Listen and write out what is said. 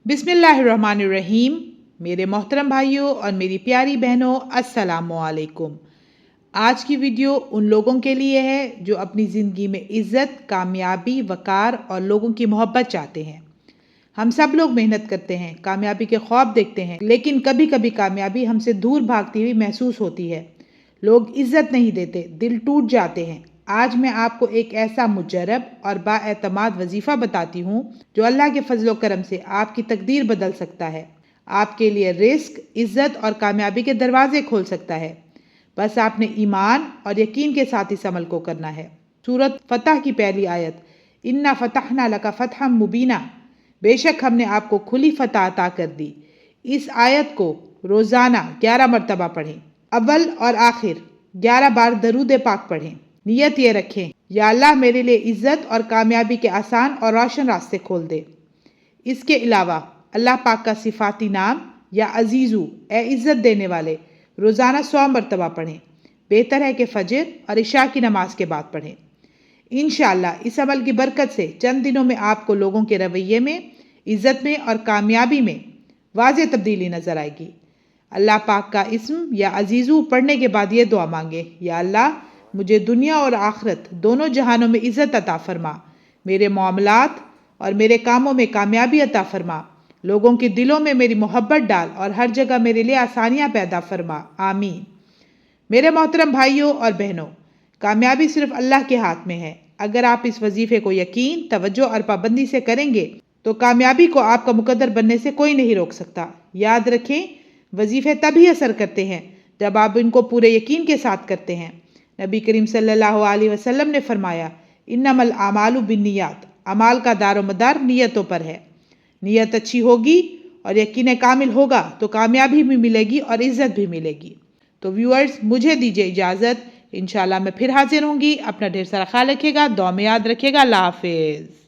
बिस्मिल्लाहिर्रहमानिर्रहीम। मेरे मोहतरम भाइयों और मेरी प्यारी बहनों, अस्सलामु अलैकुम। आज की वीडियो उन लोगों के लिए है जो अपनी ज़िंदगी में इज़्ज़त, कामयाबी, वक़ार और लोगों की मोहब्बत चाहते हैं। हम सब लोग मेहनत करते हैं, कामयाबी के ख्वाब देखते हैं, लेकिन कभी कभी कामयाबी हमसे दूर भागती हुई महसूस होती है। लोग इज़्ज़त नहीं देते, दिल टूट जाते हैं। आज मैं आपको एक ऐसा मुजरब और बाएतमाद वजीफ़ा बताती हूँ जो अल्लाह के फजलो करम से आपकी तकदीर बदल सकता है, आपके लिए रिस्क, इज़्ज़त और कामयाबी के दरवाजे खोल सकता है। बस आपने ईमान और यकीन के साथ इस अमल को करना है। सूरत फतह की पहली आयत, इन्ना फतहना लका फतहम मुबीना, बेशक हमने आपको खुली फतह अता कर दी। इस आयत को रोज़ाना 11 मरतबा पढ़ें। अव्वल और आखिर 11 बार दरूद पाक पढ़ें। नियत ये रखें, या अल्लाह मेरे लिए इज़्ज़त और कामयाबी के आसान और रोशन रास्ते खोल दे। इसके अलावा अल्लाह पाक का सिफाती नाम या अजीज़ू, ए इज़्ज़त देने वाले, रोज़ाना 100 मरतबा पढ़ें। बेहतर है कि फजर और इशा की नमाज के बाद पढ़ें। इंशाअल्लाह इस अमल की बरकत से चंद दिनों में आपको लोगों के रवैये में, इज़्ज़त में और कामयाबी में वाज़ेह तब्दीली नज़र आएगी। अल्लाह पाक का इस्म या अजीज़ू पढ़ने के बाद ये दुआ मांगे, या अल्लाह मुझे दुनिया और आखिरत दोनों जहानों में इज़्ज़त अता फरमा, मेरे मामलात और मेरे कामों में कामयाबी अता फरमा, लोगों के दिलों में मेरी मोहब्बत डाल और हर जगह मेरे लिए आसानियाँ पैदा फरमा, आमीन। मेरे मोहतरम भाइयों और बहनों, कामयाबी सिर्फ अल्लाह के हाथ में है। अगर आप इस वजीफे को यकीन, तवज्जो और पाबंदी से करेंगे तो कामयाबी को आपका मुकद्दर बनने से कोई नहीं रोक सकता। याद रखें, वजीफे तभी असर करते हैं जब आप इनको पूरे यकीन के साथ करते हैं। नबी करीम सल्लल्लाहु अलैहि वसल्लम ने फरमाया, इन्नमल आमालु बिन्नियात, अमाल का दारोमदार नियतों पर है। नियत अच्छी होगी और यकीन कामिल होगा तो कामयाबी भी मिलेगी और इज़्ज़त भी मिलेगी। तो व्यूअर्स, मुझे दीजिए इजाज़त। इंशाल्लाह मैं फिर हाजिर होंगी। अपना ढेर सारा ख्याल रखिएगा, दुआ में याद रखिएगा। अल्लाह हाफिज़।